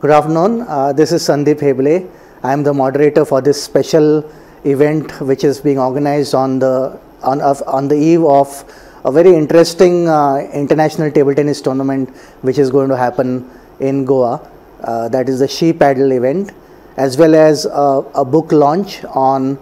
Good afternoon. This is Sandeep Heble. I am the moderator for this special event, which is being organized on the eve of a very interesting international table tennis tournament, which is going to happen in Goa. That is the She Paddle event, as well as a book launch on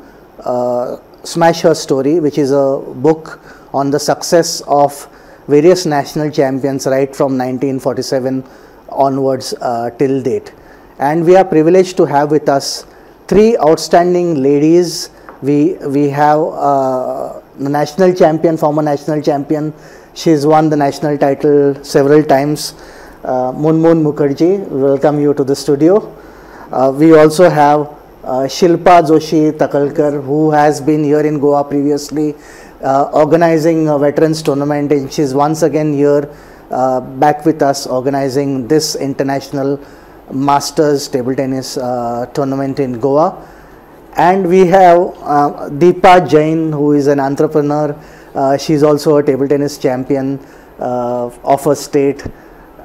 Smash Her Story, which is a book on the success of various national champions right from 1947 onwards till date. And we are privileged to have with us three outstanding ladies. We have the national champion, former national champion. She's won the national title several times. Munmun Mukherjee, welcome you to the studio. We also have Shilpa Joshi Takalkar, who has been here in Goa previously organizing a veterans tournament, and she's once again here back with us organizing this international masters table tennis tournament in Goa. And we have Deepa Jain, who is an entrepreneur. She's also a table tennis champion of her state,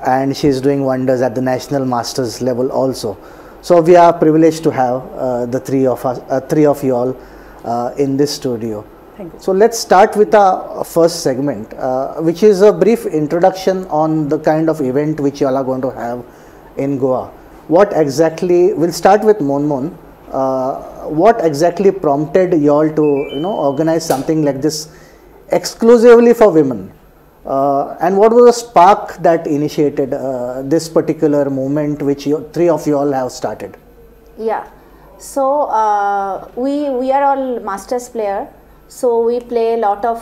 and she's doing wonders at the national masters level also. So we are privileged to have the three of you all in this studio. Thank you. So let's start with our first segment, which is a brief introduction on the kind of event which you all are going to have in Goa. What exactly, we'll start with Monmon. What exactly prompted you all to organize something like this exclusively for women? And what was the spark that initiated this particular movement which three of you all have started? Yeah, so we are all masters player. So we play a lot of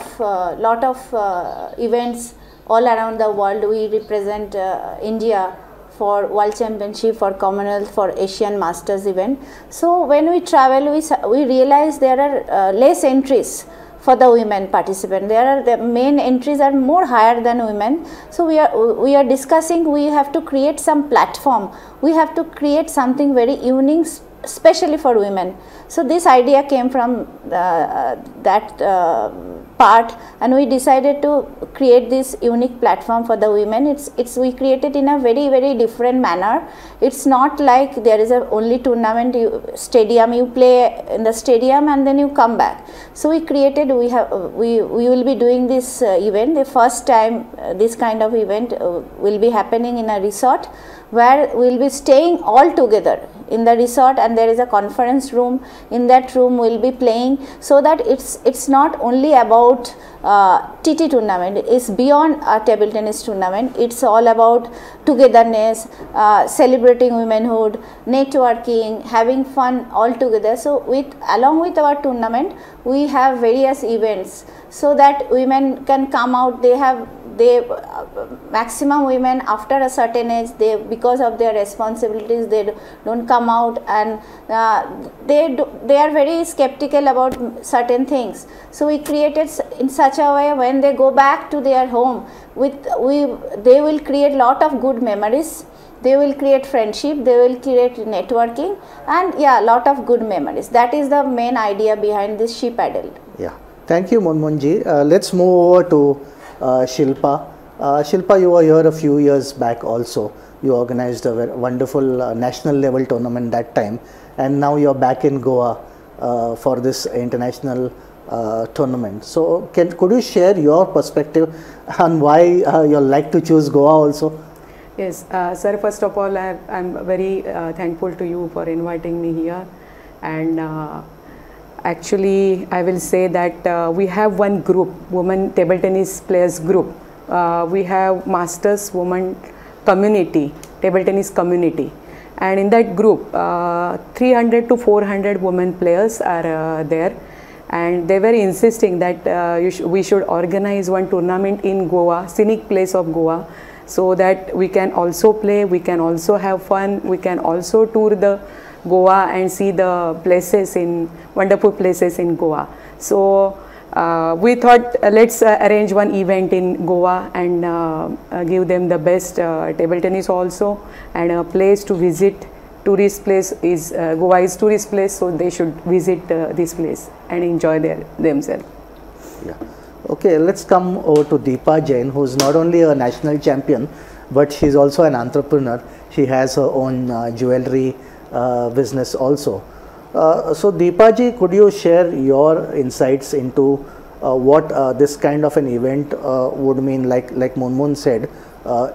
events all around the world. We represent India for World Championship, for Commonwealth, for Asian Masters event. So when we travel, we realize there are less entries for the women participant. The main entries are more higher than women. So we are discussing, we have to create some platform. We have to create something very unique, especially for women. So this idea came from that part, and we decided to create this unique platform for the women. We created in a very different manner. It's not like there is a only tournament stadium, you play in the stadium and then you come back. So we created, we will be doing this event. The first time this kind of event will be happening in a resort, where we will be staying all together in the resort, and there is a conference room. In that room we will be playing, so that it's not only about TT tournament, it's beyond a table tennis tournament. It's all about togetherness, celebrating womanhood, networking, having fun all together. So along with our tournament, we have various events so that women can come out. Maximum women after a certain age, because of their responsibilities, they don't come out, and they are very skeptical about certain things. So we created in such a way, when they go back to their home, they will create lot of good memories. They will create friendship, they will create networking, and yeah, lot of good memories. That is the main idea behind this She Paddle. Yeah, thank you, Monmonji. Let's move over to Shilpa. Shilpa, you were here a few years back also. You organized a wonderful national level tournament that time, and now you're back in Goa for this international tournament. So could you share your perspective on why you like to choose Goa also? Yes, sir, first of all, I'm very thankful to you for inviting me here. And actually, I will say that we have one group, women table tennis players group. We have Masters Women Community, table tennis community. And in that group, 300 to 400 women players are there. And they were insisting that we should organize one tournament in Goa, scenic place of Goa, so that we can also play, we can also have fun, we can also tour the Goa and see the places wonderful places in Goa. So we thought let's arrange one event in Goa and give them the best table tennis also, and a place to visit. Tourist place is Goa is tourist place, so they should visit this place and enjoy themselves. Yeah. Okay, let's come over to Deepa Jain, who is not only a national champion, but she's also an entrepreneur. She has her own jewelry business also. So Deepaji, could you share your insights into what this kind of an event would mean? Like Munmun said,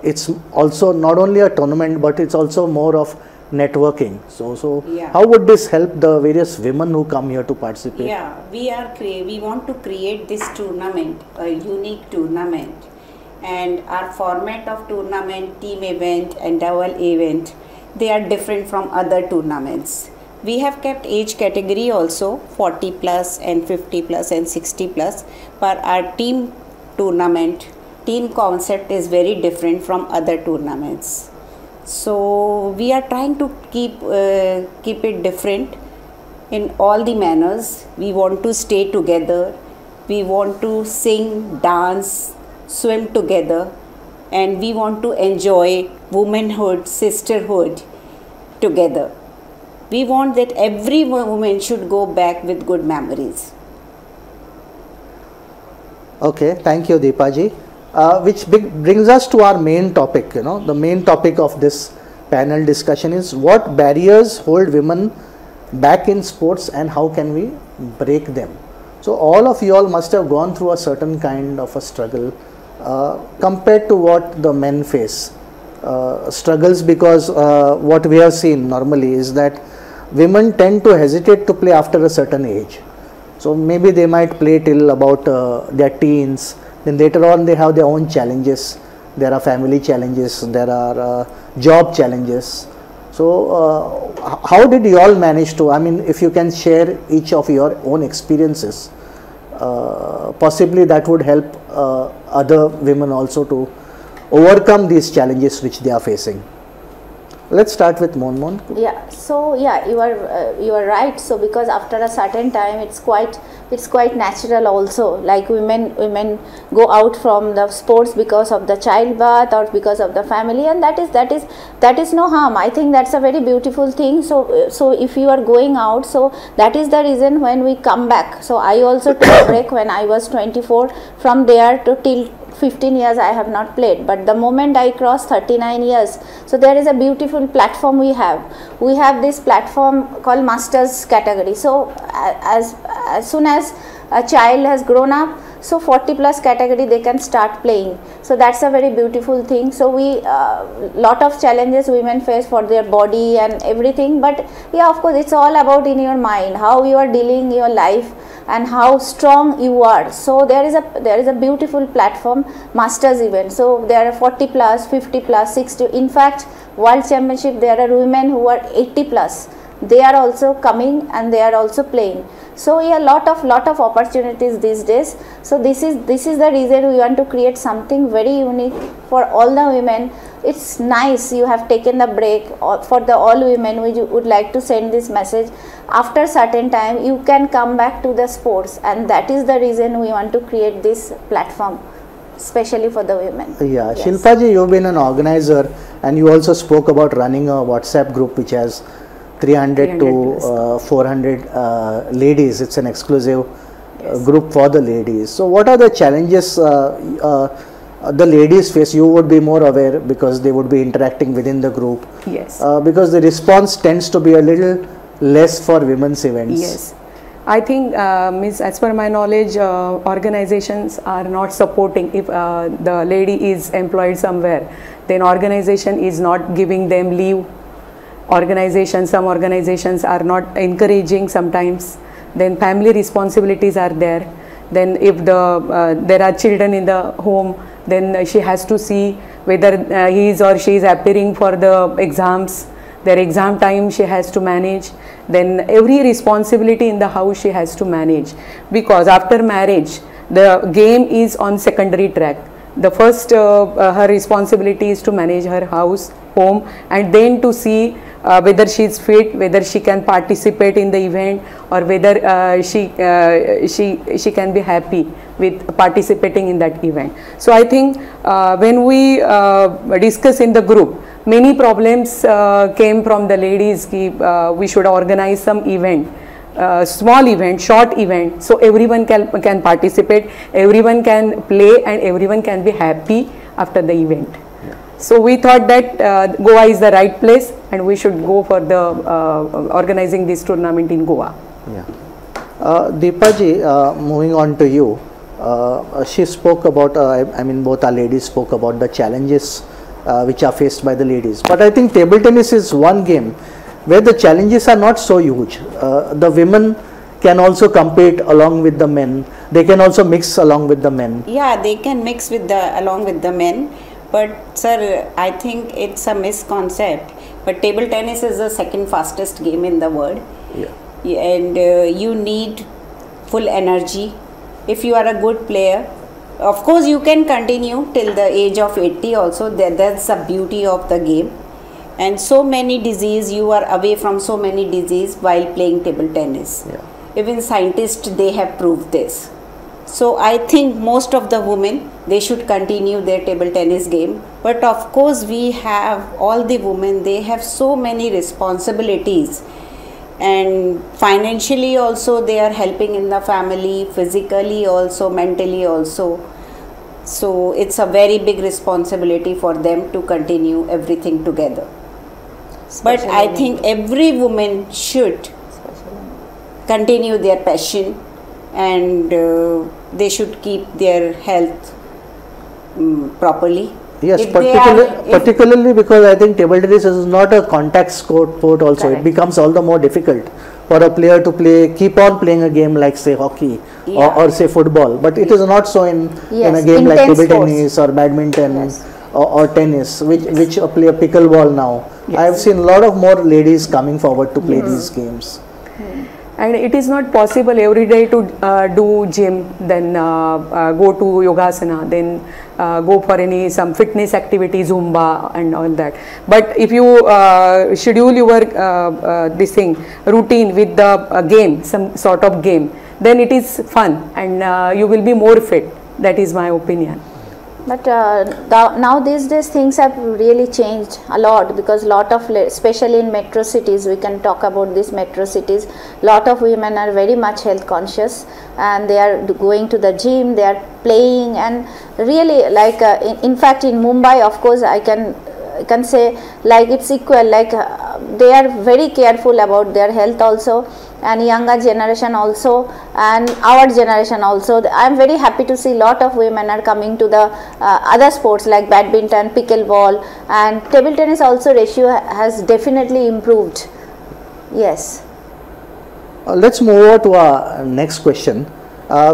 it's also not only a tournament, but it's also more of networking. So Yeah. how would this help the various women who come here to participate? Yeah, we want to create this tournament, a unique tournament, and our format of tournament, team event and double event, they are different from other tournaments. We have kept age category also 40 plus and 50 plus and 60 plus, but our team tournament, team concept is very different from other tournaments. So we are trying to keep it different in all the manners. We want to stay together, we want to sing, dance, swim together, and we want to enjoy womanhood, sisterhood together. We want that every woman should go back with good memories. Okay, thank you, Deepaji. Which brings us to our main topic. The main topic of this panel discussion is what barriers hold women back in sports and how can we break them. So all of you all must have gone through a certain kind of a struggle compared to what the men face. Struggles because what we have seen normally is that women tend to hesitate to play after a certain age. So maybe they might play till about their teens, then later on they have their own challenges. There are family challenges, there are job challenges. So how did you all manage to, I mean, if you can share each of your own experiences, possibly that would help other women also to overcome these challenges which they are facing. Let's start with Monmon. Yeah, so yeah, you are right. So because after a certain time, it's quite natural also. Like women go out from the sports because of the childbirth or because of the family, and that is no harm. I think that's a very beautiful thing. So if you are going out, so that is the reason when we come back. So I also took a break when I was 24. From there to till 15 years I have not played, but the moment I cross 39 years, so there is a beautiful platform we have this platform called Masters category. So as soon as a child has grown up, so 40 plus category they can start playing. So that's a very beautiful thing. So we lot of challenges women face for their body and everything, but yeah, of course it's all about in your mind, how you are dealing your life and how strong you are. So there is a beautiful platform, Masters event. So there are 40 plus, 50 plus, 60. In fact, World Championship there are women who are 80 plus. They are also coming and they are also playing. So yeah, lot of opportunities these days. So this is the reason we want to create something very unique for all the women. It's nice you have taken the break. For the all women, we would like to send this message. After certain time, you can come back to the sports, and that is the reason we want to create this platform, especially for the women. Yeah, yes. Shilpaji, you've been an organizer, and you also spoke about running a WhatsApp group which has 300 to 400 ladies. It's an exclusive group for the ladies. So what are the challenges the ladies face? You would be more aware because they would be interacting within the group. Yes. Because the response tends to be a little less for women's events. Yes. I think, as per my knowledge, organizations are not supporting. If the lady is employed somewhere, then organization is not giving them leave. Some organizations are not encouraging sometimes. Then family responsibilities are there. Then if there are children in the home, then she has to see whether he is or she is appearing for the exams. Their exam time she has to manage. Then every responsibility in the house she has to manage, because after marriage the game is on secondary track. The first her responsibility is to manage her house, home, and then to see whether she is fit, whether she can participate in the event, or whether she can be happy with participating in that event. So I think when we discuss in the group, many problems came from the ladies. We should organize some event, small event, short event, so everyone can participate, everyone can play, and everyone can be happy after the event. So we thought that Goa is the right place and we should go for the organizing this tournament in Goa. Yeah. Deepaji, moving on to you, she spoke about, I mean both our ladies spoke about the challenges which are faced by the ladies. But I think table tennis is one game where the challenges are not so huge. The women can also compete along with the men. They can also mix along with the men. Yeah, they can mix with along with the men. But sir, I think it's a misconcept. But table tennis is the second fastest game in the world. Yeah. And you need full energy. If you are a good player, of course you can continue till the age of 80 also. That's the beauty of the game. And so many disease, you are away from so many disease while playing table tennis. Yeah. Even scientists, they have proved this. So I think most of the women, they should continue their table tennis game. But of course we have all the women, they have so many responsibilities. And financially also they are helping in the family, physically also, mentally also. So it's a very big responsibility for them to continue everything together. But I think every woman should continue their passion and they should keep their health properly. Yes, If particularly because I think table tennis is not a contact sport also. Correct. It becomes all the more difficult for a player to keep on playing a game like say hockey or say football. But it is not so in a game like intense table sports. tennis or badminton Yes. or tennis, which play pickleball now. I have seen a lot of more ladies coming forward to play these games. And it is not possible every day to do gym, then go to yogasana, then go for some fitness activity, Zumba and all that. But if you schedule your routine with the game, some sort of game, then it is fun and you will be more fit. That is my opinion. But now these days things have really changed a lot, because lot of, especially in metro cities, we can talk about these metro cities, lot of women are very much health conscious and they are going to the gym, they are playing, and really like in fact in Mumbai, of course I can say like it's equal, like they are very careful about their health also, and younger generation also, and our generation also. I am very happy to see lot of women are coming to the other sports like badminton, pickleball, and table tennis also ratio has definitely improved. Yes. Let's move over to our next question,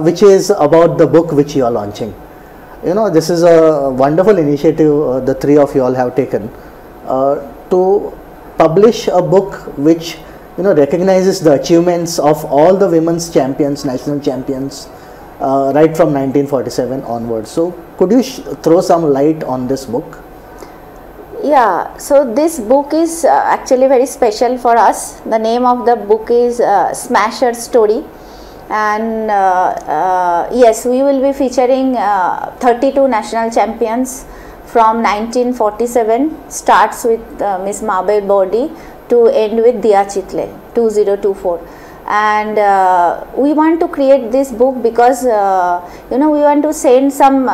which is about the book which you are launching. You know, this is a wonderful initiative the three of you all have taken to publish a book which recognizes the achievements of all the women's champions, national champions, right from 1947 onwards. So could you throw some light on this book? Yeah, so this book is actually very special for us. The name of the book is Smasher Story, and yes, we will be featuring 32 national champions from 1947, starts with Miss Mabel Bordi to end with Dia Chitle 2024. And we want to create this book because we want to send some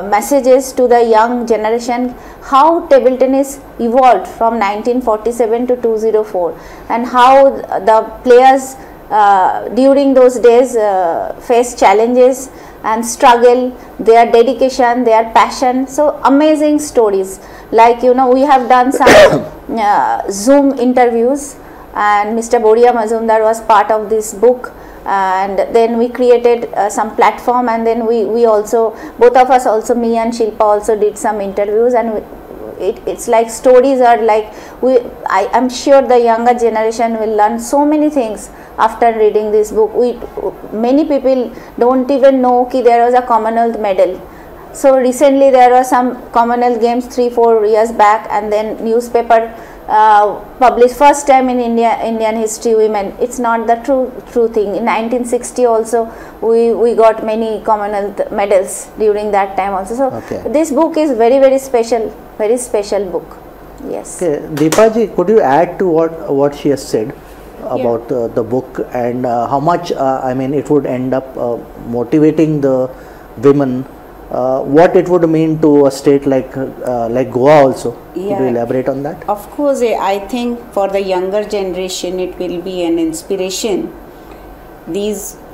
messages to the young generation how table tennis evolved from 1947 to 2004, and how the players during those days faced challenges and struggle, their dedication, their passion. So amazing stories, like we have done some Zoom interviews, and Mr. Boria Mazumdar was part of this book, and then we created some platform, and then we also, both of us also, me and Shilpa also did some interviews, and it's like stories are like, I'm sure the younger generation will learn so many things after reading this book. Many people don't even know that there was a Commonwealth medal. So recently there were some Commonwealth Games 3-4 years back, and then newspaper published first time in Indian history women. It's not the true thing. In 1960 also we got many Commonwealth medals during that time also. So this book is very special book. Yes. Okay, Deepaji, could you add to what she has said about the book, and how much it would end up motivating the women what it would mean to a state like Goa also. Yeah. Could you elaborate on that? Of course, I think for the younger generation it will be an inspiration.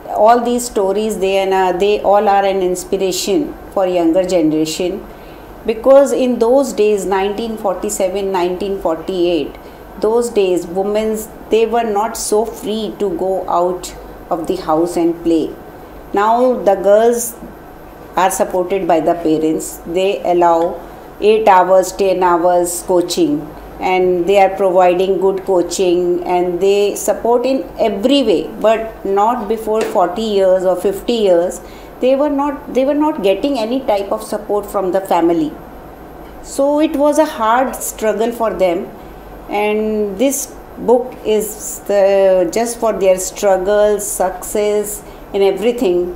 All these stories, they all are an inspiration for younger generation, because in those days, 1947, 1948, those days they were not so free to go out of the house and play. Now the girls are supported by the parents. They allow 8 hours, 10 hours coaching, and they are providing good coaching, and they support in every way. But not before 40 years or 50 years, they were not getting any type of support from the family. So it was a hard struggle for them, and this book is just for their struggles, success, and everything.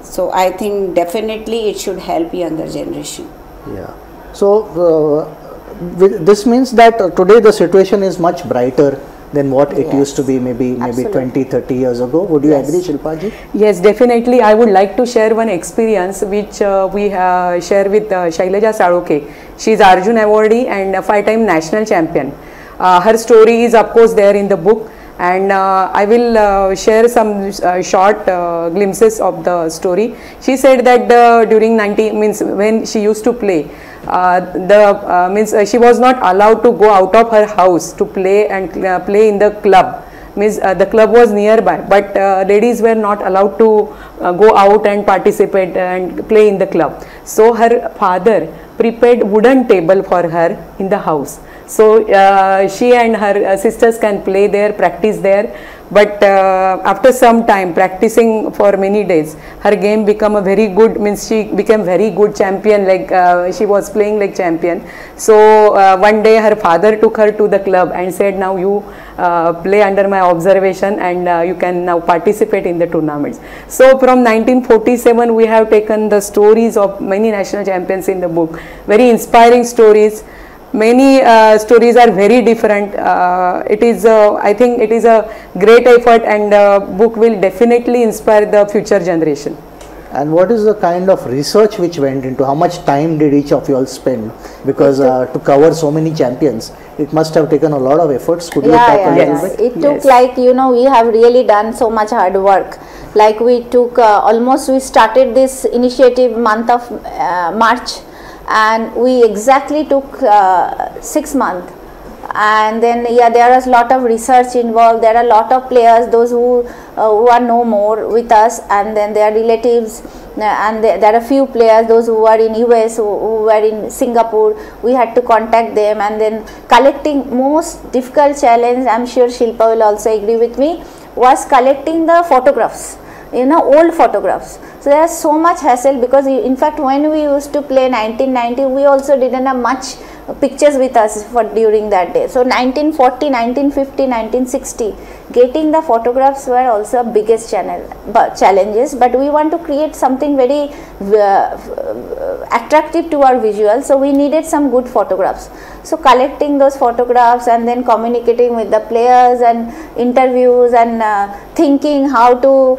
So I think definitely it should help younger generation. Yeah. So this means that today the situation is much brighter than what it used to be maybe Absolutely. 20-30 years ago. Would you Yes. agree, Shilpa ji? Yes, definitely. I would like to share one experience which we share with Shailaja Saroke. She is Arjun awardee and a 5-time national champion. Her story is of course there in the book, and I will share some short glimpses of the story. She said that during when she used to play, she was not allowed to go out of her house to play and play in the club. The club was nearby, but ladies were not allowed to go out and participate and play in the club. So her father prepared wooden table for her in the house. So she and her sisters can play there, practice there. But after some time practicing for many days, her game became a very good, she became very good champion, like she was playing like champion. So one day her father took her to the club and said, now you play under my observation, and you can now participate in the tournaments. So from 1947 we have taken the stories of many national champions in the book, very inspiring stories. Many stories are very different. It is, I think it is a great effort, and book will definitely inspire the future generation. And what is the kind of research which went into? How much time did each of you all spend? Because to cover so many champions, it must have taken a lot of efforts. Could you talk a little bit? It took like, we have really done so much hard work. Like we took we started this initiative month of March, and we exactly took 6 months. And then there is a lot of research involved. There are a lot of players, those who are no more with us, and then their relatives, and there are few players, those who are in US, who were in Singapore. We had to contact them, and then collecting. Most difficult challenge, I'm sure Shilpa will also agree with me, was collecting the photographs, old photographs. So there is so much hassle, because in fact when we used to play 1990, we also didn't have much pictures with us for during that day. So 1940, 1950, 1960, getting the photographs were also biggest challenges, but we want to create something very attractive to our visuals, so we needed some good photographs. So collecting those photographs and then communicating with the players and interviews and thinking how to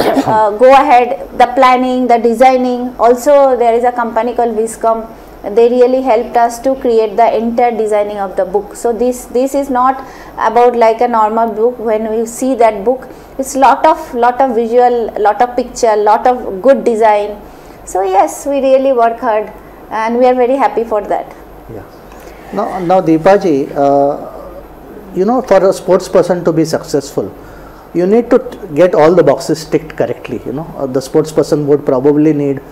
go ahead, the planning, the designing. Also there is a company called Viscom. They really helped us to create the entire designing of the book. So this is not about like a normal book. When we see that book, it's lot of visual, lot of picture, lot of good design. So yes, we really work hard, and we are very happy for that. Yeah. Now Deepaji, for a sports person to be successful, you need to get all the boxes ticked correctly. The sports person would probably need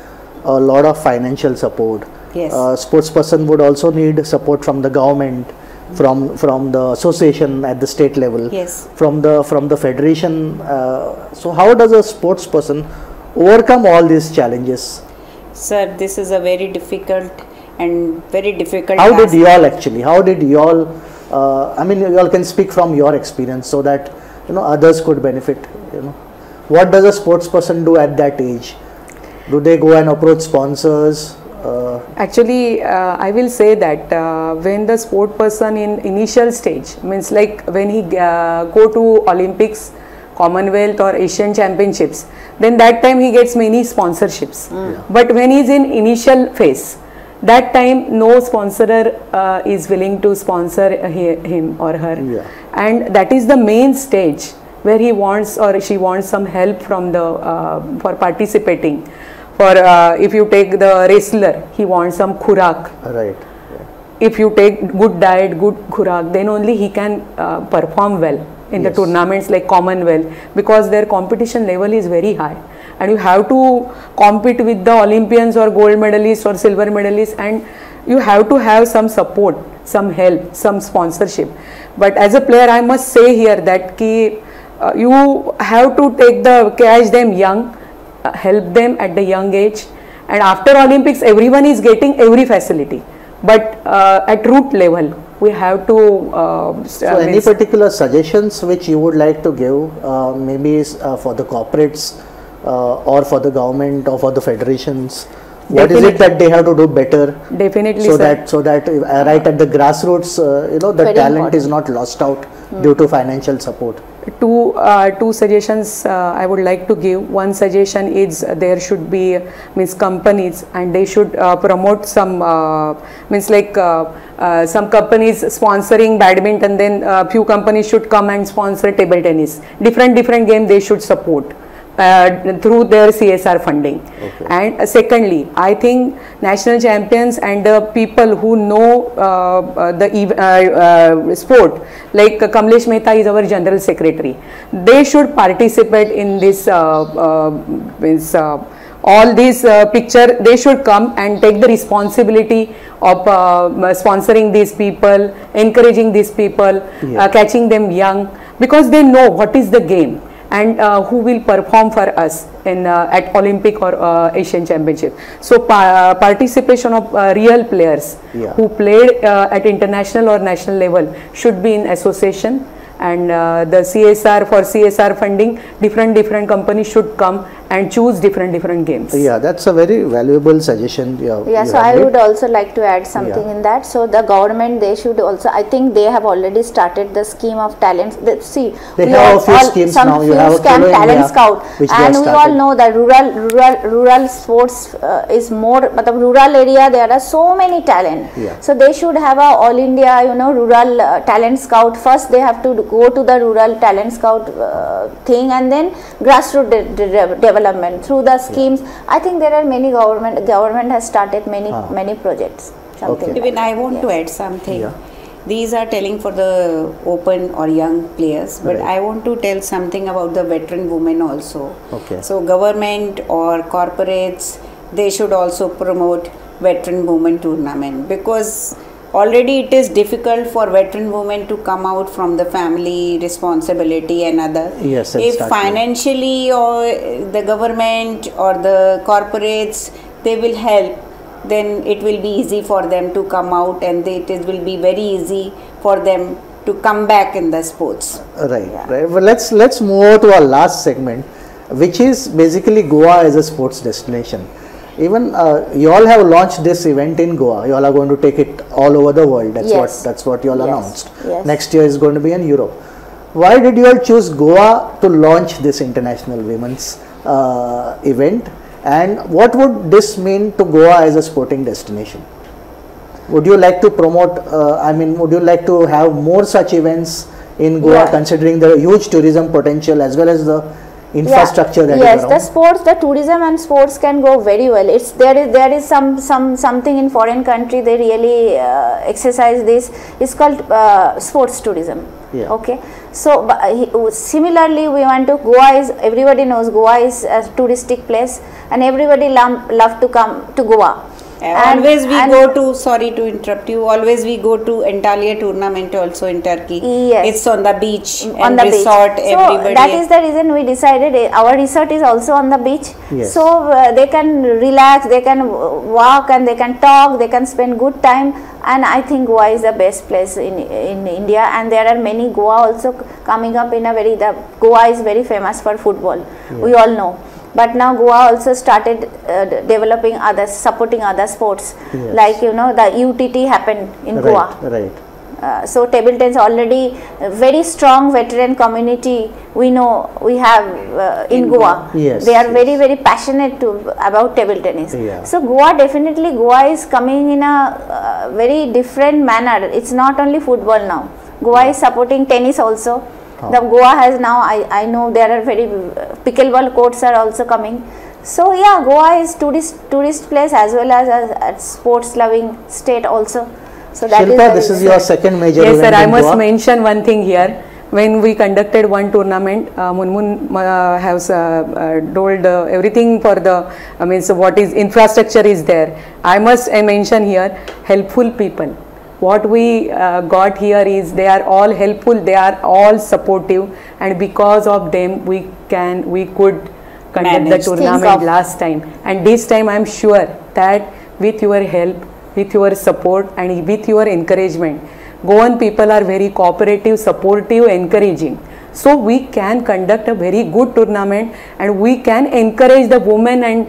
a lot of financial support. Yes. Sports person would also need support from the government, from the association at the state level, Yes. from the federation. So how does a sports person overcome all these challenges? Sir, this is a very difficult How did you all actually? How did you all? You all can speak from your experience so that others could benefit. What does a sports person do at that age? Do they go and approach sponsors? Actually, I will say that when the sport person in initial stage, means like when he go to Olympics Commonwealth or Asian Championships, then that time he gets many sponsorships. But when he is in initial phase, that time no sponsorer is willing to sponsor him or her, and that is the main stage where he wants or she wants some help from the for participating. For if you take the wrestler, he wants some khurak. Right. If you take good diet, good khurak, then only he can perform well in the tournaments like Commonwealth, because their competition level is very high. And you have to compete with the Olympians or gold medalists or silver medalists, and you have to have some support, some help, some sponsorship. But as a player, I must say here that you have to catch them young, help them at the young age, and after Olympics everyone is getting every facility. But at root level, we have to. So, any particular suggestions which you would like to give, maybe for the corporates or for the government or for the federations? What is it that they have to do better? Definitely, so sir. that right at the grassroots, the Very talent important. is not lost out due to financial support. Two suggestions I would like to give. One suggestion is there should be companies, and they should promote some some companies sponsoring badminton, then few companies should come and sponsor table tennis. Different game they should support through their CSR funding. And secondly, I think national champions and the people who know the sport, like Kamlesh Mehta is our general secretary, they should participate in this all these picture. They should come and take the responsibility of sponsoring these people, encouraging these people, catching them young, because they know what is the game and who will perform for us in at Olympic or Asian Championship. So participation of real players who played at international or national level should be in association, and the CSR funding, different companies should come and choose different games. Yeah, that's a very valuable suggestion. So I would also like to add something in that. So the government, they should also, I think they have already started the scheme of talents. They have a few schemes now. You have talent scout, and we all know that rural sports is more, but the rural area there are so many talent. So they should have a all India rural talent scout. First they have to go to the rural talent scout thing, and then grassroots development through the schemes. I think there are many government has started many projects. Even I want to add something. These are telling for the open or young players, but I want to tell something about the veteran women also. So government or corporates, they should also promote veteran women tournament, because already it is difficult for veteran women to come out from the family responsibility and other. If financially or the government or the corporates, they will help, then it will be easy for them to come out, and it will be very easy for them to come back in the sports. Right. Well, let's move over to our last segment, which is basically Goa as a sports destination. Even you all have launched this event in Goa. You all are going to take it all over the world. That's what you all announced. Next year is going to be in Europe. Why did you all choose Goa to launch this international women's event? And what would this mean to Goa as a sporting destination? Would you like to promote, would you like to have more such events in Goa, considering the huge tourism potential as well as the infrastructure that is around? The sports, the tourism and sports can go very well. There is something in foreign country they really exercise this. It's called sports tourism. So similarly, we want to, everybody knows Goa is a touristic place, and everybody love to come to Goa. Always we go to, sorry to interrupt you, always we go to Antalya tournament also in Turkey. It's on the beach, on the resort, beach. everybody. So that is the reason we decided our resort is also on the beach. So they can relax, they can walk, and they can talk, they can spend good time. And I think Goa is the best place in India, and there are many Goa also coming up in Goa is very famous for football. We all know. But now Goa also started supporting other sports, like the UTT happened in Goa. So table tennis already very strong veteran community we know we have in Goa. Yes, they are yes. very passionate about table tennis. Yeah. So Goa is coming in a very different manner. It's not only football now. Goa is supporting tennis also. The Goa has now, I know there are very pickleball courts are also coming. So yeah, Goa is tourist place as well as a sports loving state also. So that Shilpa, this is your second major Yes, event sir. I in must Goa. mention one thing here. When we conducted one tournament, Munmun has told everything for the, means what is infrastructure is there. I must mention here, helpful people. What we got here is they are all helpful, they are all supportive, and because of them we could conduct the tournament last time. And this time I am sure that with your help, with your support and with your encouragement, Goan people are very cooperative, supportive, encouraging. So we can conduct a very good tournament and we can encourage the women and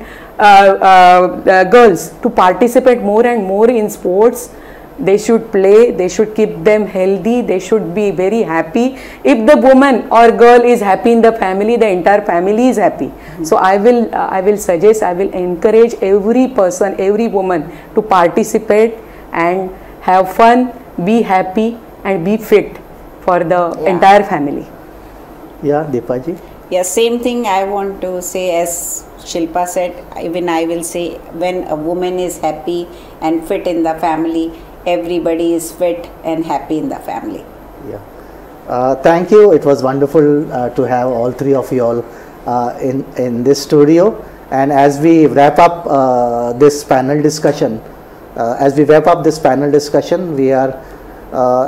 girls to participate more and more in sports. They should play, they should keep them healthy, they should be very happy. If the woman or girl is happy in the family, the entire family is happy. So I will suggest, I will encourage every person, every woman to participate and have fun, be happy and be fit for the entire family. Yeah, Deepaji? Yeah, same thing I want to say as Shilpa said, even I will say, when a woman is happy and fit in the family, everybody is fit and happy in the family. Yeah. Thank you. It was wonderful to have all three of you all in this studio. And as we wrap up this panel discussion, we are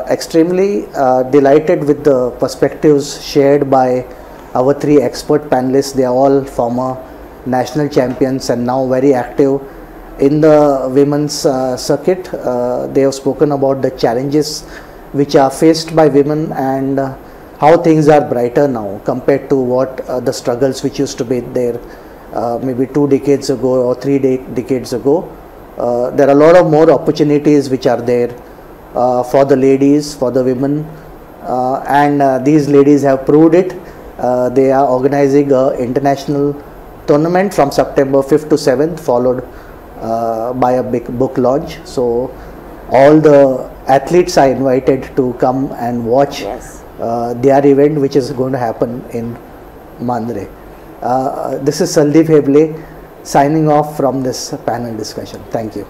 extremely delighted with the perspectives shared by our three expert panelists. They are all former national champions and now very active in the women's circuit. They have spoken about the challenges which are faced by women and how things are brighter now compared to what the struggles which used to be there maybe 2 decades ago or 3 decades ago. There are a lot of more opportunities which are there for the ladies, for the women, and these ladies have proved it. They are organizing an international tournament from September 5th to 7th, followed by a big book launch. So all the athletes are invited to come and watch their event, which is going to happen in Mandre. This is Sandeep Heble signing off from this panel discussion. Thank you.